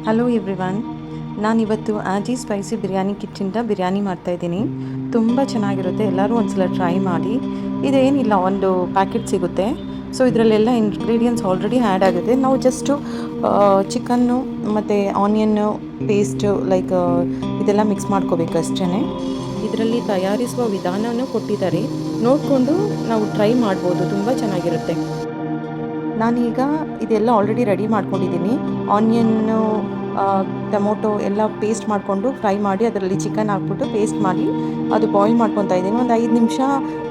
Hello everyone, ನಾನಿವತ್ತು ಆಜಿ spicy biryani ಕಿಟ್ಟಿಂದ biryani ಮಾಡ್ತಾಯಿದ್ದೀನಿ. ತುಂಬ ಚೆನ್ನಾಗಿರುತ್ತೆ, ಎಲ್ಲರೂ ಒಂದ್ಸಲ ಟ್ರೈ ಮಾಡಿ. ಇದೇನಿಲ್ಲ, ಒಂದು ಪ್ಯಾಕೆಟ್ ಸಿಗುತ್ತೆ. ಸೊ ಇದರಲ್ಲೆಲ್ಲ ಇಂಗ್ರೀಡಿಯೆಂಟ್ಸ್ ಆಲ್ರೆಡಿ ಆ್ಯಡ್ ಆಗುತ್ತೆ. ನಾವು ಜಸ್ಟು ಚಿಕನ್ನು ಮತ್ತು ಆನಿಯನ್ನು ಪೇಸ್ಟು ಇದೆಲ್ಲ ಮಿಕ್ಸ್ ಮಾಡ್ಕೋಬೇಕು ಅಷ್ಟೇ. ಇದರಲ್ಲಿ ತಯಾರಿಸುವ ವಿಧಾನವನ್ನು ಕೊಟ್ಟಿದ್ದಾರೆ, ನೋಡಿಕೊಂಡು ನಾವು ಟ್ರೈ ಮಾಡ್ಬೋದು. ತುಂಬ ಚೆನ್ನಾಗಿರುತ್ತೆ. ನಾನೀಗ ಇದೆಲ್ಲ ಆಲ್ರೆಡಿ ರೆಡಿ ಮಾಡ್ಕೊಂಡಿದ್ದೀನಿ. ಆನಿಯನ್ನು, ಟೊಮೊಟೊ ಎಲ್ಲ ಪೇಸ್ಟ್ ಮಾಡಿಕೊಂಡು ಫ್ರೈ ಮಾಡಿ ಅದರಲ್ಲಿ ಚಿಕನ್ ಹಾಕ್ಬಿಟ್ಟು ಪೇಸ್ಟ್ ಮಾಡಿ ಅದು ಬಾಯ್ಲ್ ಮಾಡ್ಕೊತಾ ಇದ್ದೀನಿ. ಒಂದು 5 ನಿಮಿಷ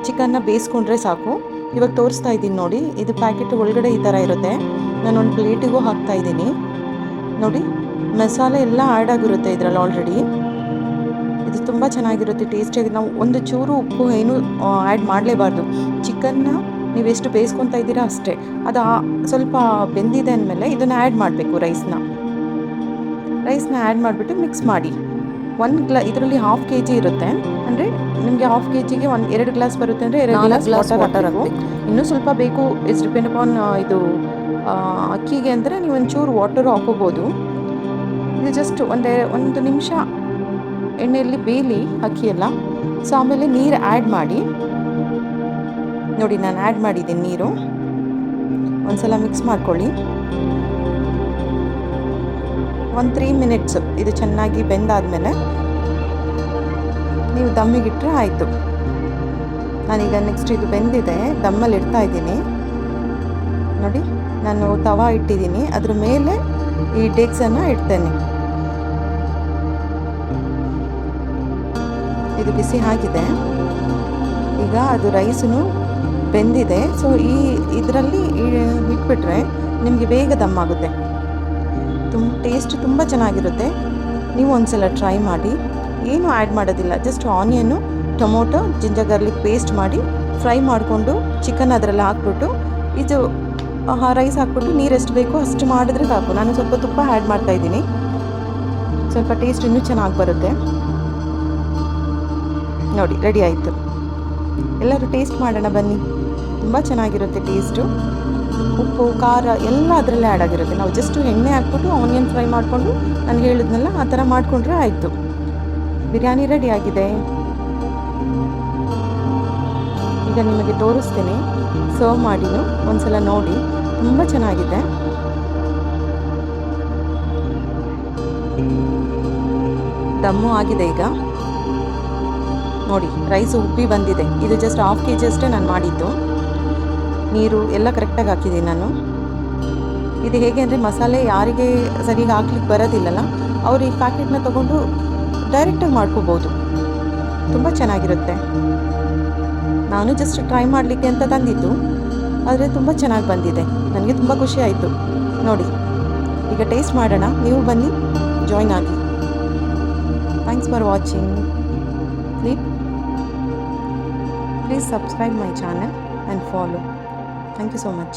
ಚಿಕನ್ನ ಬೇಯಿಸ್ಕೊಂಡ್ರೆ ಸಾಕು. ಇವಾಗ ತೋರಿಸ್ತಾ ಇದ್ದೀನಿ ನೋಡಿ, ಇದು ಪ್ಯಾಕೆಟ್ ಒಳಗಡೆ ಈ ಥರ ಇರುತ್ತೆ. ನಾನು ಒಂದು ಪ್ಲೇಟಿಗೂ ಹಾಕ್ತಾ ಇದ್ದೀನಿ ನೋಡಿ. ಮಸಾಲೆ ಎಲ್ಲ ಆ್ಯಡ್ ಆಗಿರುತ್ತೆ ಇದರಲ್ಲಿ ಆಲ್ರೆಡಿ. ಇದು ತುಂಬ ಚೆನ್ನಾಗಿರುತ್ತೆ, ಟೇಸ್ಟಿಯಾಗಿ. ನಾವು ಒಂದು ಚೂರು ಉಪ್ಪು ಏನು ಆ್ಯಡ್ ಮಾಡಲೇಬಾರ್ದು. ಚಿಕನ್ನ ನೀವೆಷ್ಟು ಬೇಯಿಸ್ಕೊತಾ ಇದ್ದೀರಾ ಅಷ್ಟೇ. ಅದು ಸ್ವಲ್ಪ ಬೆಂದಿದೆ ಅಂದಮೇಲೆ ಇದನ್ನು ಆ್ಯಡ್ ಮಾಡಬೇಕು. ರೈಸ್ನ ಆ್ಯಡ್ ಮಾಡಿಬಿಟ್ಟು ಮಿಕ್ಸ್ ಮಾಡಿ. ಇದರಲ್ಲಿ 1/2 kg ಇರುತ್ತೆ. ಅಂದರೆ ನಿಮಗೆ 1/2 kgಗೆ 2 ಗ್ಲಾಸ್ ಬರುತ್ತೆ ಅಂದರೆ 2 ಗ್ಲಾಸ್ ವಾಟರ್ ಹಾಕಬೇಕು. ಇನ್ನೂ ಸ್ವಲ್ಪ ಬೇಕು, ಇಟ್ಸ್ ಡಿಪೆಂಡ್ ಅಪಾನ್ ಇದು ಅಕ್ಕಿಗೆ ಅಂದರೆ ನೀವು ಒಂಚೂರು ವಾಟರು ಹಾಕೋಬೋದು. ಇದು ಜಸ್ಟ್ ಒಂದು ನಿಮಿಷ ಎಣ್ಣೆಯಲ್ಲಿ ಬೇಯಲಿ ಅಕ್ಕಿ ಎಲ್ಲ. ಸೊ ಆಮೇಲೆ ನೀರು ಆ್ಯಡ್ ಮಾಡಿ ನೋಡಿ. ನಾನು ಆ್ಯಡ್ ಮಾಡಿದ್ದೀನಿ ನೀರು. ಒಂದ್ಸಲ ಮಿಕ್ಸ್ ಮಾಡ್ಕೊಳ್ಳಿ. 3 ಮಿನಿಟ್ಸ್ ಇದು ಚೆನ್ನಾಗಿ ಬೆಂದಾದಮೇಲೆ ನೀವು ದಮ್ಮಿಗಿಟ್ಟರೆ ಆಯಿತು. ನಾನೀಗ ನೆಕ್ಸ್ಟ್ ಇದು ಬೆಂದಿದೆ, ದಮ್ಮಲ್ಲಿ ಇಡ್ತಾ ಇದ್ದೀನಿ ನೋಡಿ. ನಾನು ತವಾ ಇಟ್ಟಿದ್ದೀನಿ, ಅದ್ರ ಮೇಲೆ ಈ ಡೇಕ್ಸನ್ನು ಇಡ್ತೇನೆ. ಇದು ಬಿಸಿ ಆಗಿದೆ. ಈಗ ಅದು ರೈಸನ್ನು ಬೆಂದಿದೆ. ಸೊ ಇದರಲ್ಲಿ ಇಟ್ಬಿಟ್ರೆ ನಿಮಗೆ ಬೇಗ ದಮ್ಮಾಗುತ್ತೆ. ಟೇಸ್ಟ್ ತುಂಬ ಚೆನ್ನಾಗಿರುತ್ತೆ. ನೀವು ಒಂದ್ಸಲ ಟ್ರೈ ಮಾಡಿ. ಏನೂ ಆ್ಯಡ್ ಮಾಡೋದಿಲ್ಲ, just onion, tomato, ginger garlic paste ಮಾಡಿ ಫ್ರೈ ಮಾಡಿಕೊಂಡು ಚಿಕನ್ ಅದರಲ್ಲಿ ಹಾಕ್ಬಿಟ್ಟು ಇದು ರೈಸ್ ಹಾಕ್ಬಿಟ್ಟು ನೀರು ಎಷ್ಟು ಬೇಕೋ ಅಷ್ಟು ಮಾಡಿದ್ರೆ ಸಾಕು. ನಾನು ಸ್ವಲ್ಪ ತುಪ್ಪ ಆ್ಯಡ್ ಮಾಡ್ತಾಯಿದ್ದೀನಿ, ಸ್ವಲ್ಪ ಟೇಸ್ಟ್ ಇನ್ನೂ ಚೆನ್ನಾಗಿ ಬರುತ್ತೆ ನೋಡಿ. ರೆಡಿ ಆಯಿತು. ಎಲ್ಲರೂ ಟೇಸ್ಟ್ ಮಾಡೋಣ ಬನ್ನಿ. ತುಂಬ ಚೆನ್ನಾಗಿರುತ್ತೆ ಟೇಸ್ಟು. ಉಪ್ಪು, ಖಾರ ಎಲ್ಲ ಅದರಲ್ಲೇ ಆ್ಯಡ್ ಆಗಿರುತ್ತೆ. ನಾವು ಜಸ್ಟು ಎಣ್ಣೆ ಹಾಕ್ಬಿಟ್ಟು ಆನಿಯನ್ ಫ್ರೈ ಮಾಡಿಕೊಂಡು ನಾನು ಹೇಳಿದ್ನಲ್ಲ ಆ ಥರ ಮಾಡಿಕೊಂಡ್ರೆ ಆಯಿತು. ಬಿರಿಯಾನಿ ರೆಡಿ ಆಗಿದೆ. ಈಗ ನಿಮಗೆ ತೋರಿಸ್ತೀನಿ, ಸರ್ವ್ ಮಾಡಿನೂ ಒಂದ್ಸಲ ನೋಡಿ. ತುಂಬ ಚೆನ್ನಾಗಿದೆ. ದಮ್ಮು ಆಗಿದೆ ಈಗ ನೋಡಿ. ರೈಸ್ ಉಬ್ಬಿ ಬಂದಿದೆ. ಇದು ಜಸ್ಟ್ 1/2 kg ಅಷ್ಟೇ ನಾನು ಮಾಡಿದ್ದು. ನೀರು ಎಲ್ಲ ಕರೆಕ್ಟಾಗಿ ಹಾಕಿದ್ದೀನಿ ನಾನು. ಇದು ಹೇಗೆ ಅಂದರೆ, ಮಸಾಲೆ ಯಾರಿಗೆ ಸರಿಯಾಗಿ ಹಾಕ್ಲಿಕ್ಕೆ ಬರೋದಿಲ್ಲಲ್ಲ, ಅವರು ಈ ಪ್ಯಾಕೆಟ್ನ ತೊಗೊಂಡು ಡೈರೆಕ್ಟಾಗಿ ಮಾಡ್ಕೋಬೋದು. ತುಂಬ ಚೆನ್ನಾಗಿರುತ್ತೆ. ನಾನು ಜಸ್ಟ್ ಟ್ರೈ ಮಾಡಲಿಕ್ಕೆ ಅಂತ ತಂದಿದ್ದು, ಆದರೆ ತುಂಬ ಚೆನ್ನಾಗಿ ಬಂದಿದೆ. ನನಗೆ ತುಂಬ ಖುಷಿ ಆಯಿತು ನೋಡಿ. ಈಗ ಟೇಸ್ಟ್ ಮಾಡೋಣ, ನೀವು ಬನ್ನಿ, ಜಾಯ್ನ್ ಆಗಿ. Thanks for watching. Please subscribe my channel and follow. Thank you so much.